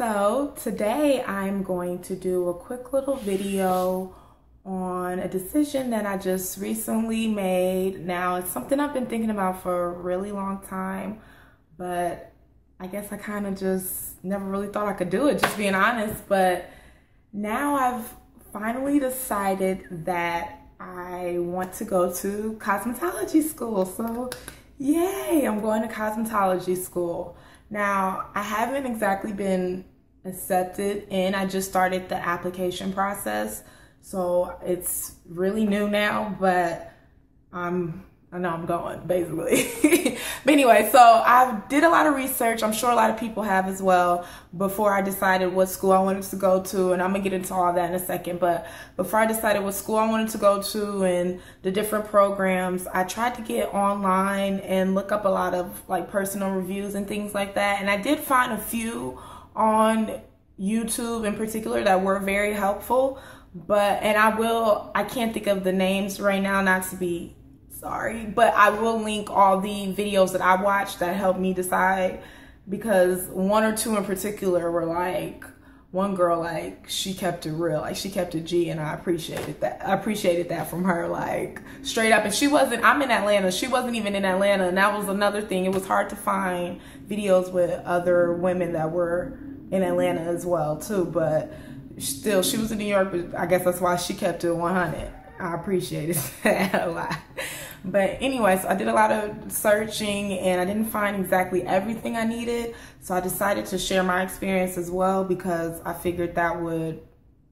So today I'm going to do a quick little video on a decision that I just recently made. Now, it's something I've been thinking about for a really long time, but I guess I kind of just never really thought I could do it, just being honest. But now I've finally decided that I want to go to cosmetology school. So yay, I'm going to cosmetology school. Now, I haven't exactly been accepted in. I just started the application process. So it's really new now, but I know I'm going, basically. But anyway, so I did a lot of research. I'm sure a lot of people have as well, before I decided what school I wanted to go to. And I'm gonna get into all that in a second. But before I decided what school I wanted to go to and the different programs, I tried to get online and look up a lot of like personal reviews and things like that. And I did find a few on YouTube in particular that were very helpful. And I can't think of the names right now, not to be sorry, but I will link all the videos that I watched that helped me decide, because one or two in particular were like, one girl, like, she kept it real, like she kept it G, and I appreciated that. I appreciated that from her, like straight up. And I'm in Atlanta, she wasn't even in Atlanta, and that was another thing. It was hard to find videos with other women that were in Atlanta as well too, but still, she was in New York, but I guess that's why she kept it 100. I appreciated that a lot. But anyways, I did a lot of searching and I didn't find exactly everything I needed. So I decided to share my experience as well, because I figured that would,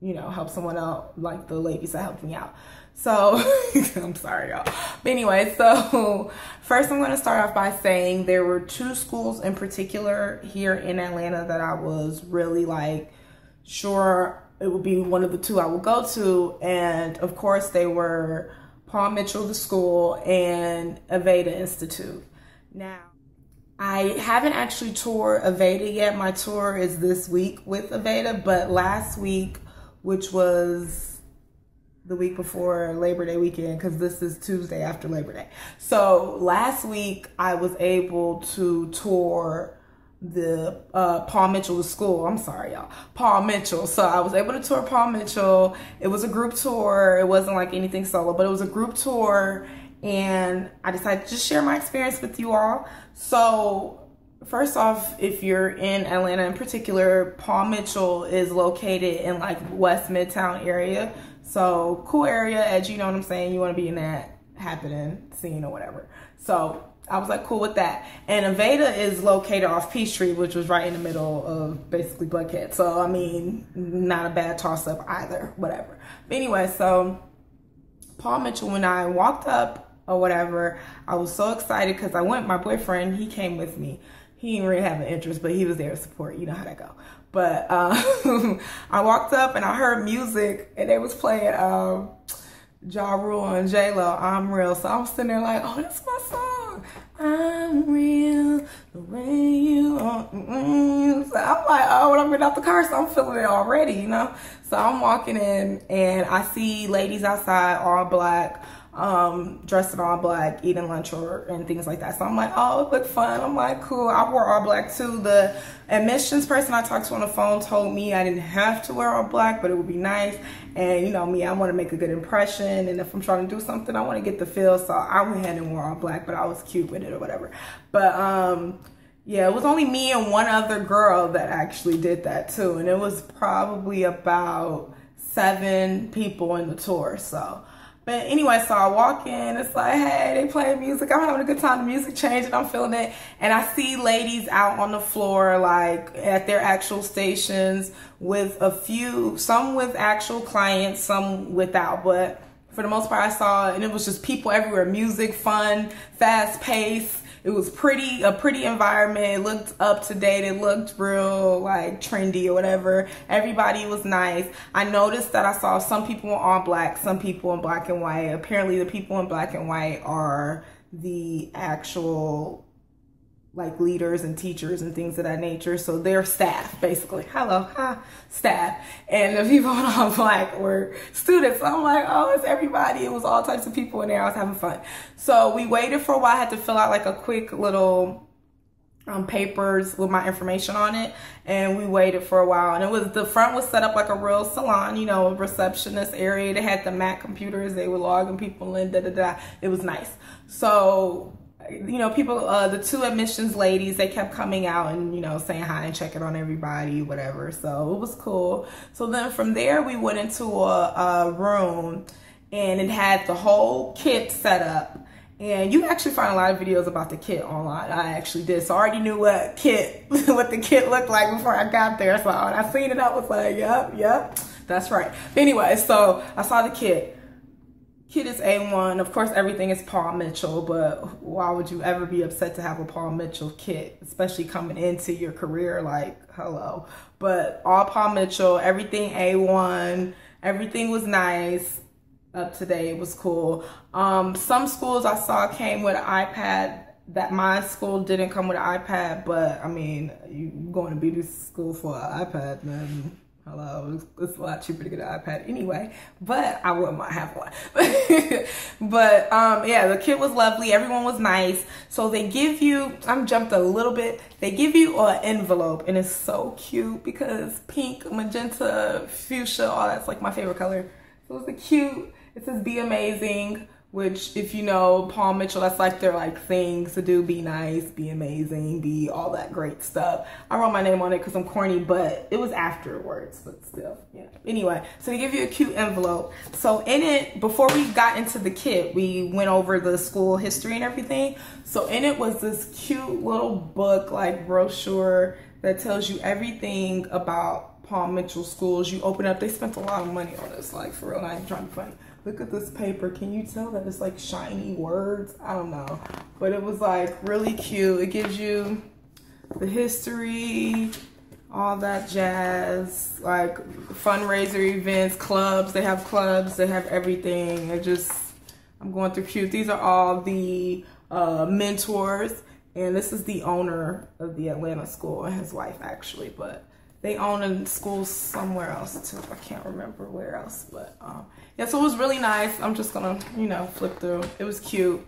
help someone else, like the ladies that helped me out. So I'm sorry, y'all. But anyway, so first I'm going to start off by saying there were two schools in particular here in Atlanta that I was really like sure it would be one of the two I would go to. And of course they were Paul Mitchell, the school, and Aveda Institute. Now, I haven't actually toured Aveda yet. My tour is this week with Aveda, but last week, which was the week before Labor Day weekend, because this is Tuesday after Labor Day. So last week I was able to tour the Paul Mitchell, the school. I'm sorry, y'all. Paul Mitchell. So I was able to tour Paul Mitchell. It was a group tour. It wasn't like anything solo, but it was a group tour. And I decided to just share my experience with you all. So first off, if you're in Atlanta in particular, Paul Mitchell is located in like West Midtown area. So cool area, edgy, you know what I'm saying? You want to be in that happening scene or whatever. So I was like, cool with that. And Aveda is located off Peachtree, which was right in the middle of basically Buckhead. So, I mean, not a bad toss up either, whatever. But anyway, so Paul Mitchell, when I walked up or whatever, I was so excited because my boyfriend, he came with me. He didn't really have an interest, but he was there to support. You know how that go. But I walked up and I heard music and they was playing Ja Rule and J-Lo, I'm Real. So I'm sitting there like, oh, that's my song. I'm real the way you are. So I'm like, oh, when I'm getting out the car, so I'm feeling it already, So I'm walking in and I see ladies outside, all black, dressed in all black, eating lunch and things like that. So I'm like, oh, it looked fun. I'm like, cool. I wore all black too. The admissions person I talked to on the phone told me I didn't have to wear all black, but it would be nice. And you know me, I want to make a good impression. And if I'm trying to do something, I want to get the feel. So I went ahead and wore all black, but I was cute with it or whatever. But yeah, it was only me and one other girl that actually did that too. And it was probably about 7 people in the tour. So, but anyway, so I walk in, it's like, hey, they playing music. I'm having a good time. The music changing, I'm feeling it. And I see ladies out on the floor, like at their actual stations with some with actual clients, some without. But for the most part, I saw, and it was just people everywhere, music, fun, fast pace. It was a pretty environment. It looked up to date. It looked real like trendy or whatever. Everybody was nice. I noticed that I saw some people in all black, some people in black and white. Apparently the people in black and white are the actual like leaders and teachers and things of that nature. So they're staff, basically. Hello, hi, staff. And the people in all black were students. So I'm like, oh, it's everybody. It was all types of people in there. I was having fun. So we waited for a while. I had to fill out like a quick little papers with my information on it, and we waited for a while. And it was, the front was set up like a real salon, you know, a receptionist area. They had the Mac computers, they were logging people in, It was nice. So, you know, people, the two admissions ladies, they kept coming out and, you know, saying hi and checking on everybody, whatever. So it was cool. So then from there we went into a room, and it had the whole kit set up. And you actually find a lot of videos about the kit online. I actually did. So I already knew what the kit looked like before I got there. So when I seen it, I was like, yep, that's right. Anyway, so I saw the kit. Kit is A1. Of course, everything is Paul Mitchell, but why would you ever be upset to have a Paul Mitchell kit, especially coming into your career? Like, hello. But all Paul Mitchell, everything A1, everything was nice. Up to date, it was cool. Some schools I saw came with an iPad. That my school didn't come with an iPad, but I mean, you going to beauty school for an iPad, man. Hello, it's a lot cheaper to get an iPad anyway, but I wouldn't mind having one. But yeah, the kit was lovely. Everyone was nice. So they give you, I'm jumped a little bit. They give you an envelope, and it's so cute because pink, magenta, fuchsia, all that's like my favorite color. So it's a cute. It says "Be amazing," which, if you know Paul Mitchell, that's like their like things to do. Be nice, be amazing, be all that great stuff. I wrote my name on it because I'm corny, but it was afterwards, but still, yeah. Anyway, so they give you a cute envelope. So in it, before we got into the kit, we went over the school history and everything. So in it was this cute little book, like brochure, that tells you everything about Paul Mitchell schools. You open up, they spent a lot of money on this, like for real, I ain't trying to be funny. Look at this paper. Can you tell that it's like shiny words? I don't know. But it was like really cute. It gives you the history, all that jazz, like fundraiser events, clubs. They have clubs. They have everything. It just, I'm going through cute. These are all the mentors. And this is the owner of the Atlanta school and his wife actually. But they own a school somewhere else too. I can't remember where else, but yeah, so it was really nice. I'm just gonna, you know, flip through. It was cute.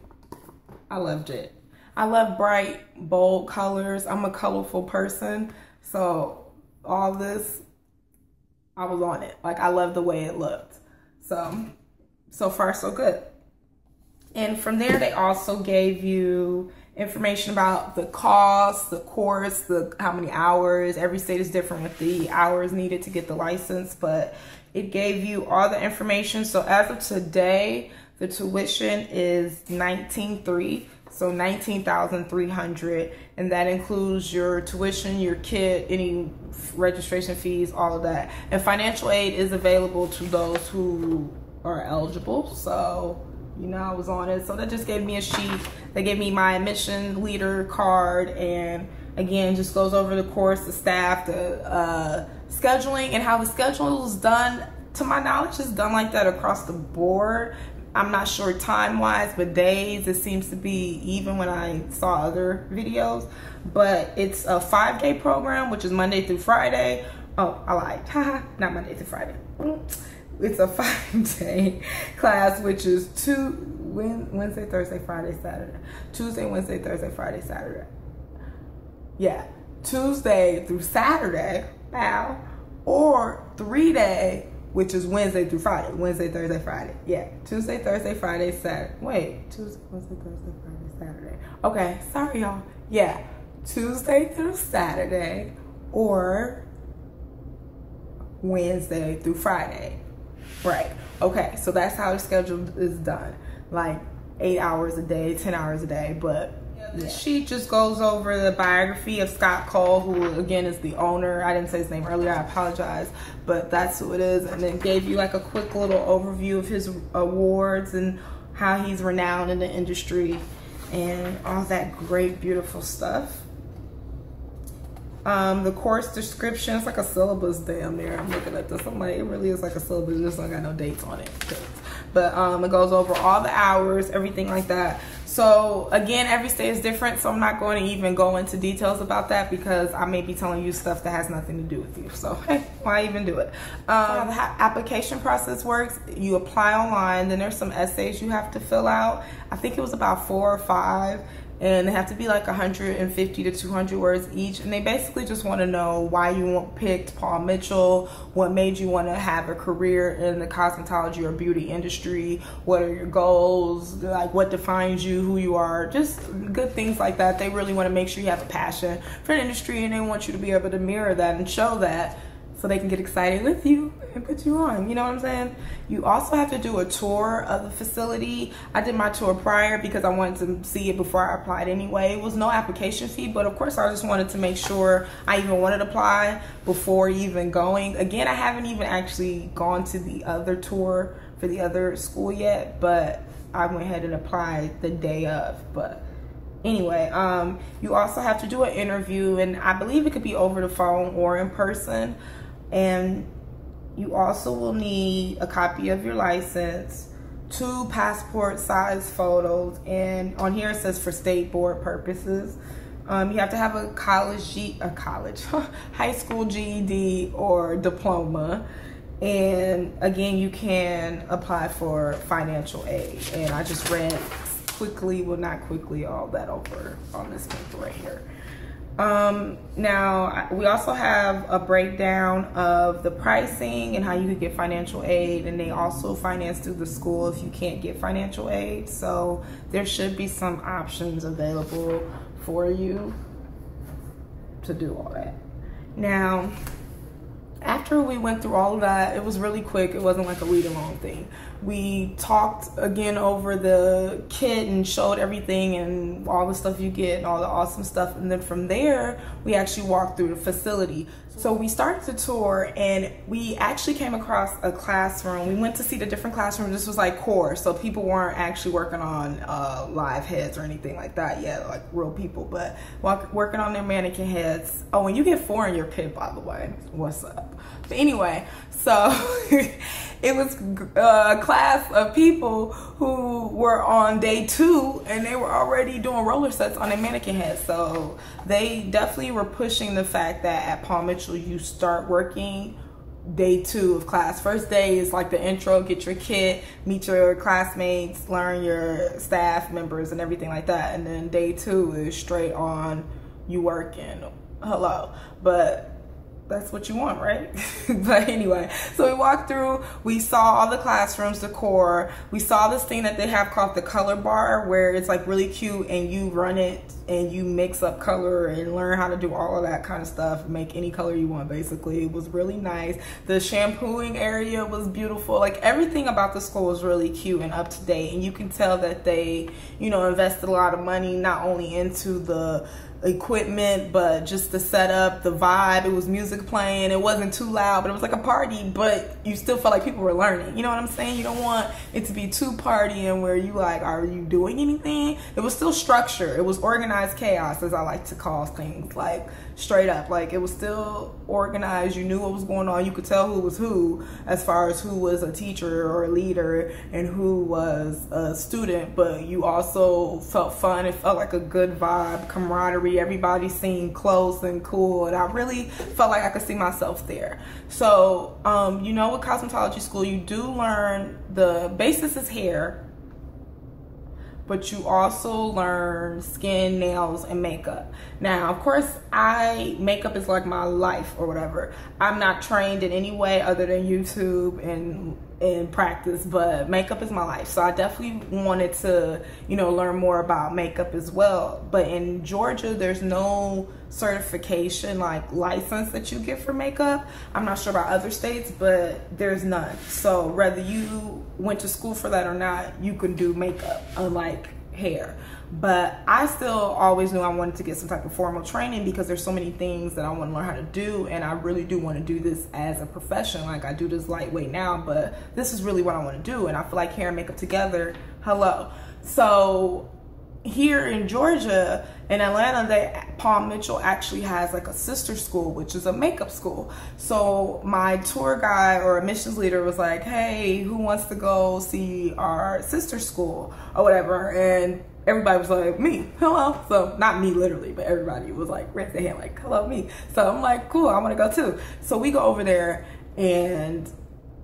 I loved it. I love bright, bold colors. I'm a colorful person, so all this, I was on it. Like, I love the way it looked. So far so good. And from there, they also gave you information about the cost, the course, how many hours. Every state is different with the hours needed to get the license, but it gave you all the information. So as of today, the tuition is $19,300, so $19,300, and that includes your tuition, your kit, any registration fees, all of that. And financial aid is available to those who are eligible. So, you know, I was on it. So that just gave me a sheet. They gave me my admission leader card, and again, just goes over the course, the staff, the scheduling, and how the schedule is done. To my knowledge, it's done like that across the board. I'm not sure time-wise, but days, it seems to be even when I saw other videos. But it's a 5-day program, which is Monday through Friday. Oh, I lied. Haha, not Monday through Friday. It's a 5-day class, which is Wednesday, Thursday, Friday, Saturday. Tuesday, Wednesday, Thursday, Friday, Saturday. Yeah, Tuesday through Saturday, wow, or 3-day, which is Wednesday through Friday. Wednesday, Thursday, Friday. Yeah, Tuesday, Thursday, Friday, Saturday. Wait, Tuesday, Wednesday, Thursday, Friday, Saturday. Okay, sorry y'all. Yeah, Tuesday through Saturday or Wednesday through Friday. Right. Okay, so that's how the schedule is done. Like 8 hours a day, 10 hours a day. But the sheet just goes over the biography of Scott Cole, who again is the owner. I didn't say his name earlier, I apologize, but that's who it is. And then gave you like a quick little overview of his awards and how he's renowned in the industry and all that great, beautiful stuff. The course description, it's like a syllabus damn near. I'm looking at this, I'm like, it really is like a syllabus, just don't got no dates on it. But it goes over all the hours, everything like that. So again, every state is different, so I'm not going to even go into details about that because I may be telling you stuff that has nothing to do with you. So hey, why even do it? How the application process works, you apply online, then there's some essays you have to fill out. I think it was about 4 or 5. and they have to be like 150 to 200 words each. And they basically just want to know why you picked Paul Mitchell, what made you want to have a career in the cosmetology or beauty industry, what are your goals, like what defines you, who you are, just good things like that. They really want to make sure you have a passion for the industry, and they want you to be able to mirror that and show that, so they can get excited with you and put you on. You know what I'm saying? You also have to do a tour of the facility. I did my tour prior because I wanted to see it before I applied anyway. It was no application fee, but of course I just wanted to make sure I even wanted to apply before even going. Again, I haven't even actually gone to the other tour for the other school yet, but I went ahead and applied the day of. But anyway, you also have to do an interview, and I believe it could be over the phone or in person. And you also will need a copy of your license, 2 passport size photos, and on here it says for state board purposes. You have to have a high school GED or diploma. And again, you can apply for financial aid. And I just read quickly, well not quickly, all that over on this paper right here. Now we also have a breakdown of the pricing and how you could get financial aid, and they also finance through the school if you can't get financial aid. So there should be some options available for you to do all that. Now, after we went through all of that, it was really quick. It wasn't like a read-along thing. We talked again over the kit and showed everything and all the stuff you get and all the awesome stuff. And then from there, we actually walked through the facility. So we started the tour, and we actually came across a classroom. We went to see the different classrooms. This was like core, so people weren't actually working on live heads or anything like that yet, like real people, but working on their mannequin heads. Oh, and you get 4 in your kit, by the way. What's up? But anyway, so it was a class of people who were on day 2, and they were already doing roller sets on their mannequin heads. So they definitely were pushing the fact that at Paul Mitchell you start working day 2 of class. First day is like the intro, get your kit, meet your classmates, learn your staff members and everything like that. And then day 2 is straight on you working. Hello. But that's what you want, right? But anyway, so we walked through, we saw all the classrooms, the core. We saw this thing that they have called the color bar, where it's like really cute, and you run it and you mix up color and learn how to do all of that kind of stuff, make any color you want basically. It was really nice. The shampooing area was beautiful. Like everything about the school was really cute and up to date, and you can tell that they, you know, invested a lot of money not only into the equipment but just the setup, the vibe. It was music playing, it wasn't too loud, but it was like a party, but you still felt like people were learning. You know what I'm saying? You don't want it to be too partying where you like, are you doing anything? It was still structure. It was organized chaos, as I like to call things, like straight up. Like it was still organized. You knew what was going on. You could tell who was who as far as who was a teacher or a leader and who was a student, but you also felt fun. It felt like a good vibe, camaraderie. Everybody seemed close and cool, and I really felt like I could see myself there. So you know, with cosmetology school you do learn the basis is hair, but you also learn skin, nails, and makeup. Now, of course, makeup is like my life or whatever. I'm not trained in any way other than YouTube and practice, but makeup is my life. So I definitely wanted to, you know, learn more about makeup as well. But in Georgia, there's no certification, like license that you get for makeup. I'm not sure about other states, but there's none. So whether you went to school for that or not, you can do makeup, unlike hair. But I still always knew I wanted to get some type of formal training because there's so many things that I want to learn how to do, and I really do want to do this as a profession. Like I do this lightweight now, but this is really what I want to do, and I feel like hair and makeup together, hello. So here in Georgia, in Atlanta, Paul Mitchell actually has like a sister school, which is a makeup school. So my tour guide or admissions leader was like, hey, who wants to go see our sister school or whatever? And everybody was like, me, hello. So not me literally, but everybody was like, raise their hand like, hello, me. So I'm like, cool, I want to go too. So we go over there, and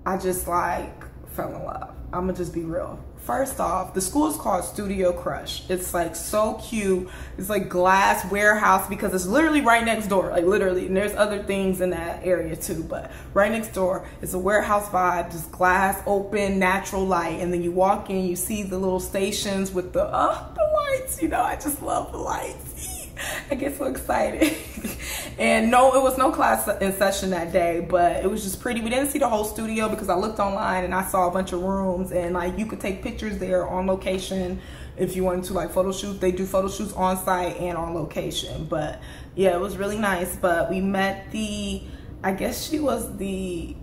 I just like fell in love. I'm gonna just be real. first off, the school is called Studio Crush. It's like so cute. It's like glass warehouse because it's literally right next door, like literally. And there's other things in that area too, but right next door, it's a warehouse vibe, just glass, open, natural light. And then you walk in, you see the little stations with the lights. You know, I just love the lights. I get so excited. And no, it was no class in session that day, but it was just pretty. We didn't see the whole studio because I looked online and I saw a bunch of rooms, and like you could take pictures there on location if you wanted to, like photo shoots. They do photo shoots on site and on location. But yeah, it was really nice. But we met I guess she was the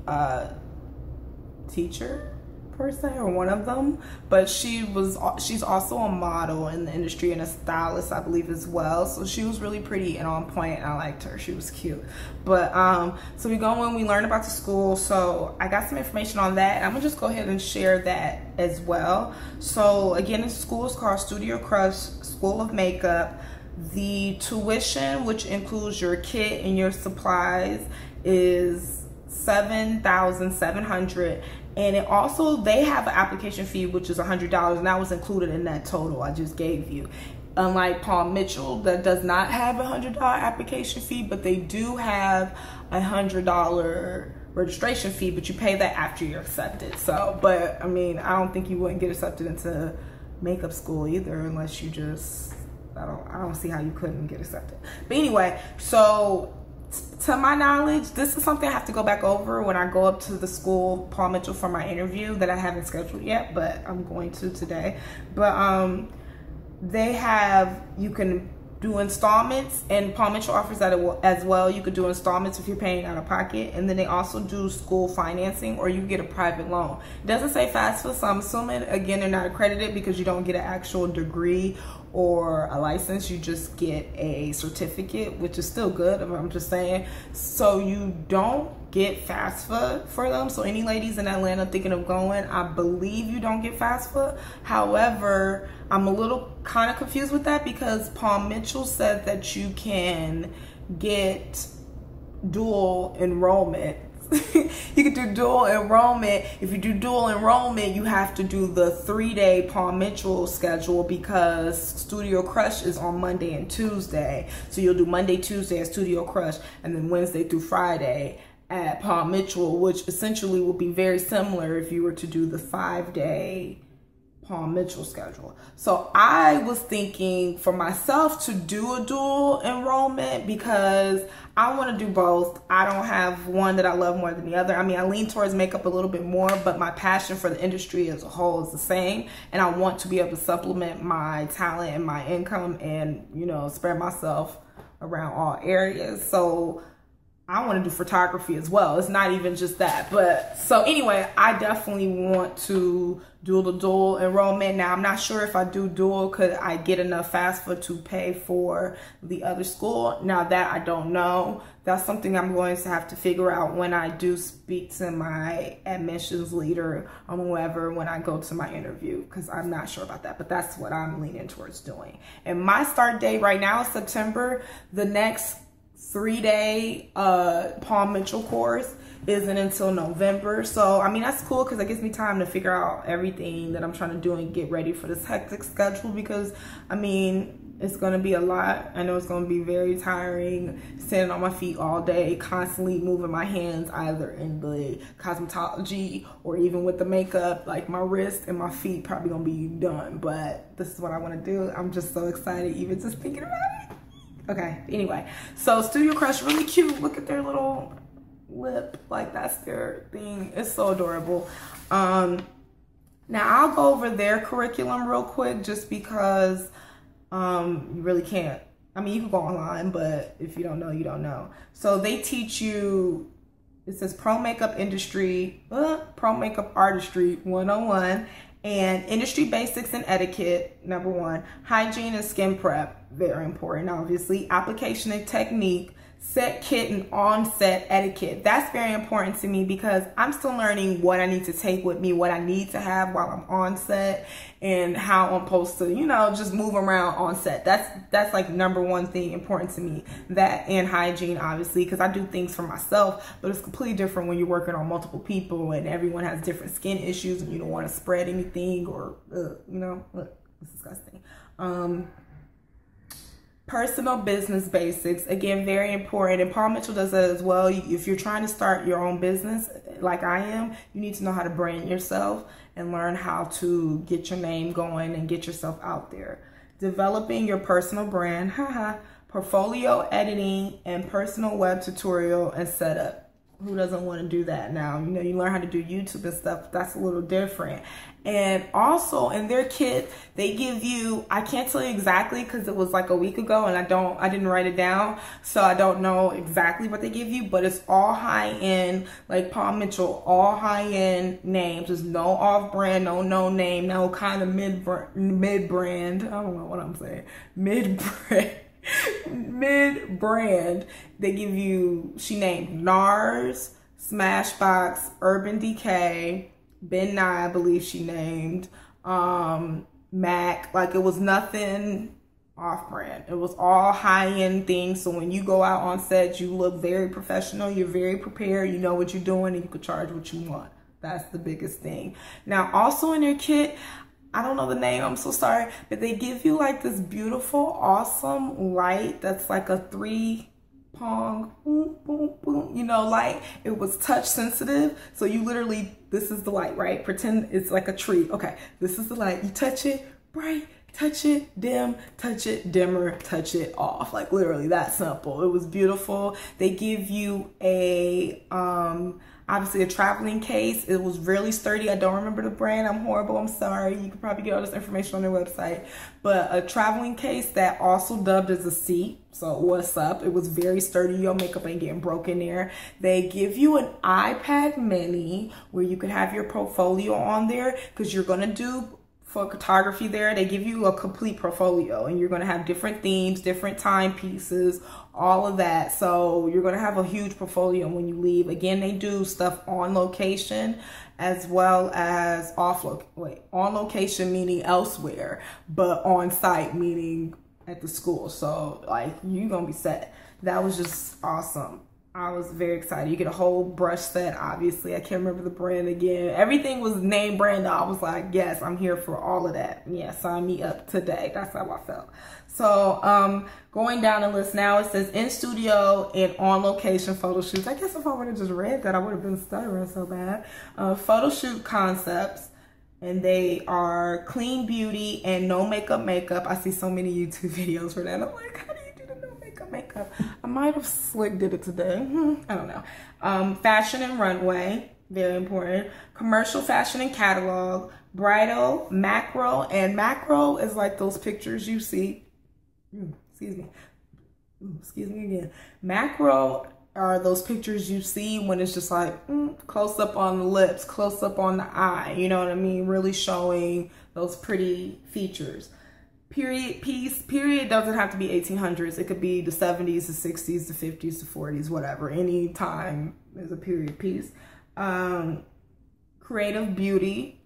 teacher per se, or one of them, but she's also a model in the industry and a stylist, I believe, as well. So she was really pretty and on point, and I liked her. She was cute. But so we go in, we learn about the school. So I got some information on that, and I'm gonna just go ahead and share that as well. So again, the school is called Studio Crush School of Makeup. The tuition, which includes your kit and your supplies, is $7,700. And it also, they have an application fee, which is $100, and that was included in that total I just gave you. Unlike Paul Mitchell, that does not have a $100 application fee, but they do have a $100 registration fee, but you pay that after you're accepted. So, but I mean, I don't think you wouldn't get accepted into makeup school either, unless you just, I don't see how you couldn't get accepted. But anyway, so to my knowledge, this is something I have to go back over when I go up to the school, Paul Mitchell, for my interview that I haven't scheduled yet, but I'm going to today. But they have, you can do installments, and Paul Mitchell offers that as well. You could do installments if you're paying out of pocket, and then they also do school financing, or you get a private loan. It doesn't say FAFSA, so I'm assuming, again, they're not accredited because you don't get an actual degree or a license. You just get a certificate, which is still good, I'm just saying. So you don't get FAFSA for them. So any ladies in Atlanta thinking of going, I believe you don't get FAFSA. However, I'm a little kind of confused with that because Paul Mitchell said that you can get dual enrollment. You could do dual enrollment. If you do dual enrollment, you have to do the 3-day Paul Mitchell schedule because Studio Crush is on Monday and Tuesday. So you'll do Monday, Tuesday at Studio Crush, and then Wednesday through Friday at Paul Mitchell, which essentially will be very similar if you were to do the 5-day Paul Mitchell schedule. So I was thinking for myself to do a dual enrollment because I want to do both. I don't have one that I love more than the other. I mean, I lean towards makeup a little bit more, but my passion for the industry as a whole is the same. And I want to be able to supplement my talent and my income and, you know, spread myself around all areas. So I want to do photography as well. It's not even just that. But so anyway, I definitely want to do the dual enrollment. Now, I'm not sure if I do dual, could I get enough FAFSA to pay for the other school? Now that I don't know. That's something I'm going to have to figure out when I do speak to my admissions leader or whoever when I go to my interview, because I'm not sure about that. But that's what I'm leaning towards doing. And my start date right now is September. The next 3-day Paul Mitchell course isn't until November. So I mean, that's cool because it gives me time to figure out everything that I'm trying to do and get ready for this hectic schedule, because I mean, it's going to be a lot. I know it's going to be very tiring, standing on my feet all day, constantly moving my hands either in the cosmetology or even with the makeup. Like my wrist and my feet probably going to be done, but this is what I want to do. I'm just so excited even just thinking about it. Okay, anyway, so Studio Crush, really cute. Look at their little lip, like that's their thing. It's so adorable. Now I'll go over their curriculum real quick just because you really can't. I mean, you can go online, but if you don't know, you don't know. So they teach you, it says Pro Makeup Industry, Pro Makeup Artistry 101, and Industry Basics and Etiquette, number 1. Hygiene and Skin Prep, very important, obviously. Application and Technique, set kit and on-set etiquette. That's very important to me because I'm still learning what I need to take with me, what I need to have while I'm on set, and how I'm supposed to, you know, just move around on set. That's like number one thing important to me. That and hygiene, obviously, because I do things for myself, but it's completely different when you're working on multiple people and everyone has different skin issues and you don't want to spread anything or, you know, it's disgusting. Personal business basics, again, very important. And Paul Mitchell does that as well. If you're trying to start your own business like I am, you need to know how to brand yourself and learn how to get your name going and get yourself out there. Developing your personal brand, portfolio editing, and personal web tutorial and setup. Who doesn't want to do that now? You know, you learn how to do YouTube and stuff. That's a little different. And also in their kit, they give you, I can't tell you exactly because it was like a week ago and I didn't write it down. So I don't know exactly what they give you, but it's all high end, like Paul Mitchell, all high end names. There's no off brand, no name, no kind of mid brand. I don't know what I'm saying. Mid brand. They give you, she named NARS, Smashbox, Urban Decay, Ben Nye, I believe she named, MAC. Like, it was nothing off brand. It was all high end things. So when you go out on set, you look very professional, you're very prepared, you know what you're doing, and you can charge what you want. That's the biggest thing. Now, also in your kit, I don't know the name, I'm so sorry, but they give you like this beautiful, awesome light that's like a 3-prong, boom, boom, boom, you know, light. It was touch sensitive. So you literally, this is the light, right? Pretend it's like a tree. Okay, this is the light. You touch it, bright, touch it, dim, touch it, dimmer, touch it off. Like literally that simple. It was beautiful. They give you a, obviously a traveling case. It was really sturdy. I don't remember the brand. I'm horrible. I'm sorry. You could probably get all this information on their website. But a traveling case that also dubbed as a seat. So what's up? It was very sturdy. Your makeup ain't getting broken there. They give you an iPad mini where you can have your portfolio on there because you're going to do photography there. They give you a complete portfolio and you're going to have different themes, different timepieces, all of that. So you're going to have a huge portfolio when you leave. Again, they do stuff on location as well as on location meaning elsewhere, but on site meaning at the school. So like you're going to be set. That was just awesome. I was very excited. You get a whole brush set, obviously. I can't remember the brand again. Everything was name brand. I was like, yes, I'm here for all of that. Yeah, sign me up today. That's how I felt. So going down the list now, it says in studio and on location photo shoots. I guess if I would have just read that, I would have been stuttering so bad. Photo shoot concepts. And they are clean beauty and no makeup. I see so many YouTube videos for that. I'm like, how do you do the no makeup? I might have slick did it today. I don't know. Fashion and runway, very important. Commercial fashion and catalog. Bridal, macro, and macro is like those pictures you see. Excuse me again. Macro are those pictures you see when it's just like close up on the lips, close up on the eye, you know what I mean? Really showing those pretty features. Period piece, period doesn't have to be 1800s. It could be the 70s, the 60s, the 50s, the 40s, whatever. Any time is a period piece. Creative beauty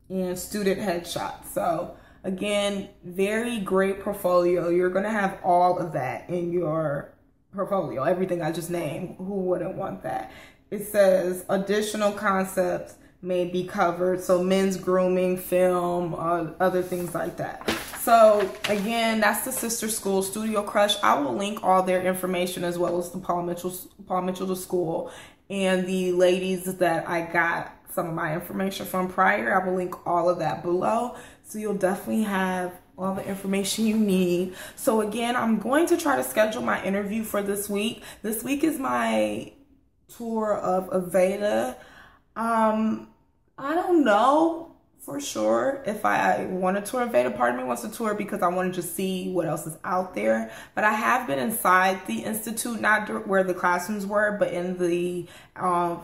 and student headshots. So again, very great portfolio. You're gonna have all of that in your portfolio, everything I just named. Who wouldn't want that? It says additional concepts may be covered, so men's grooming, film, other things like that. So again, that's the sister school, Studio Crush. I will link all their information as well as the Paul Mitchell the school and the ladies that I got some of my information from prior. I will link all of that below, so you'll definitely have all the information you need. So again, I'm going to try to schedule my interview for this week. This week is my tour of Aveda. I don't know for sure if I want to tour Aveda. Part of me wants to tour because I want to just see what else is out there. But I have been inside the institute, not where the classrooms were, but in the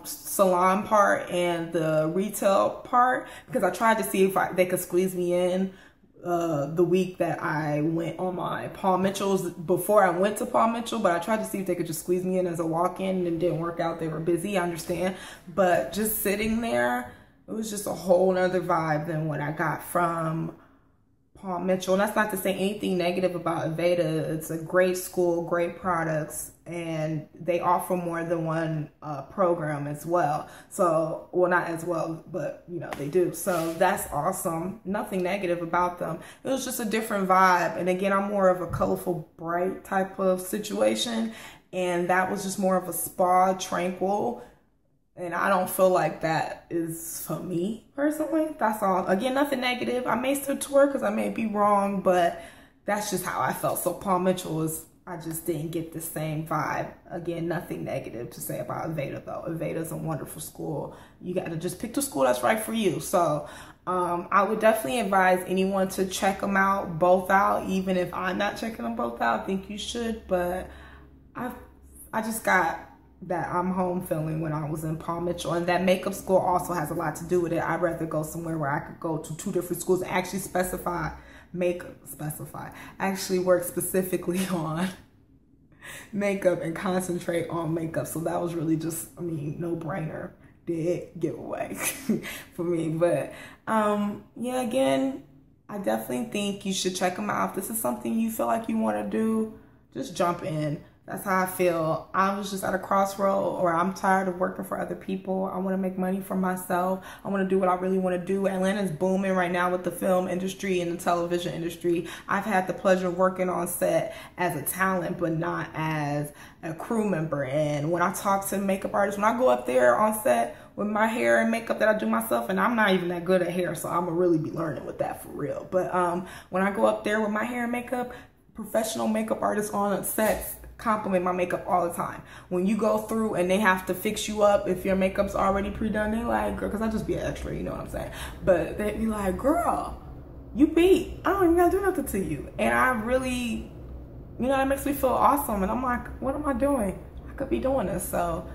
salon part and the retail part, because I tried to see if they could squeeze me in the week that I went on my Paul Mitchell's before I went to Paul Mitchell, but I tried to see if they could just squeeze me in as a walk-in, and it didn't work out. They were busy, I understand. But just sitting there, it was just a whole nother vibe than what I got from Paul Mitchell. And that's not to say anything negative about Aveda. It's a great school, great products, and they offer more than one program as well. So, well, not as well, but you know, they do. So that's awesome. Nothing negative about them. It was just a different vibe. And again, I'm more of a colorful, bright type of situation. And that was just more of a spa, tranquil. And I don't feel like that is for me personally. That's all. Again, nothing negative. I may still tour because I may be wrong, but that's just how I felt. So Paul Mitchell was, I just didn't get the same vibe. Again, nothing negative to say about Aveda though. Aveda's a wonderful school. You got to just pick the school that's right for you. So I would definitely advise anyone to check them out, both out. Even if I'm not checking them both out, I think you should. But I just got that I'm home feeling when I was in Paul Mitchell, and that makeup school also has a lot to do with it. I'd rather go somewhere where I could go to 2 different schools and actually actually work specifically on makeup and concentrate on makeup. So that was really just, I mean, no brainer, dead giveaway for me. But yeah, again, I definitely think you should check them out. If this is something you feel like you want to do, just jump in. That's how I feel. I was just at a crossroad, or I'm tired of working for other people. I want to make money for myself. I want to do what I really want to do. Atlanta's booming right now with the film industry and the television industry. I've had the pleasure of working on set as a talent, but not as a crew member. And when I talk to makeup artists, when I go up there on set with my hair and makeup that I do myself, and I'm not even that good at hair, so I'm gonna really be learning with that for real. But when I go up there with my hair and makeup, professional makeup artists on sets compliment my makeup all the time. When you go through and they have to fix you up, if your makeup's already pre-done, they like, girl, because I just be an extra, you know what I'm saying? But they be like, girl, you beat. I don't even gotta do nothing to you. And I really, you know, that makes me feel awesome. And I'm like, what am I doing? I could be doing this. So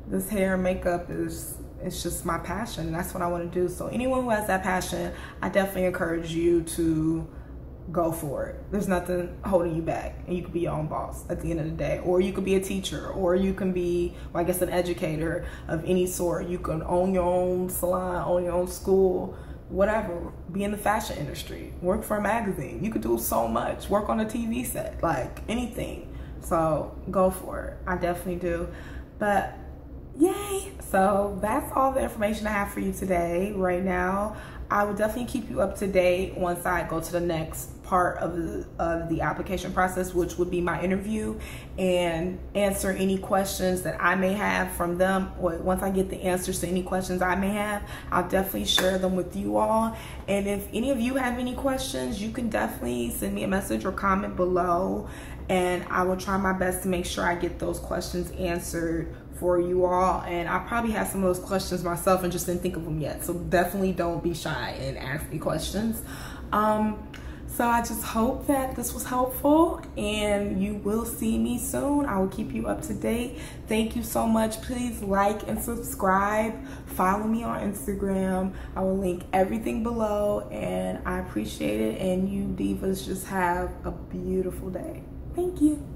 this hair and makeup it's just my passion, and that's what I want to do. So anyone who has that passion, I definitely encourage you to go for it. There's nothing holding you back, and you could be your own boss at the end of the day. Or you could be a teacher, or you can be, well, I guess, an educator of any sort. You can own your own salon, own your own school, whatever. Be in the fashion industry, work for a magazine. You could do so much. Work on a TV set, like anything. So go for it. I definitely do. But yay. So that's all the information I have for you today. Right now, I will definitely keep you up to date once I go to the next part of the application process, which would be my interview, and answer any questions that I may have from them. Or once I get the answers to any questions I may have, I'll definitely share them with you all. And if any of you have any questions, you can definitely send me a message or comment below, and I will try my best to make sure I get those questions answered for you all. And I probably have some of those questions myself and just didn't think of them yet, so definitely don't be shy and ask me questions. So I just hope that this was helpful, and you will see me soon. I will keep you up to date. Thank you so much. Please like and subscribe. Follow me on Instagram. I will link everything below, and I appreciate it. And you divas just have a beautiful day. Thank you.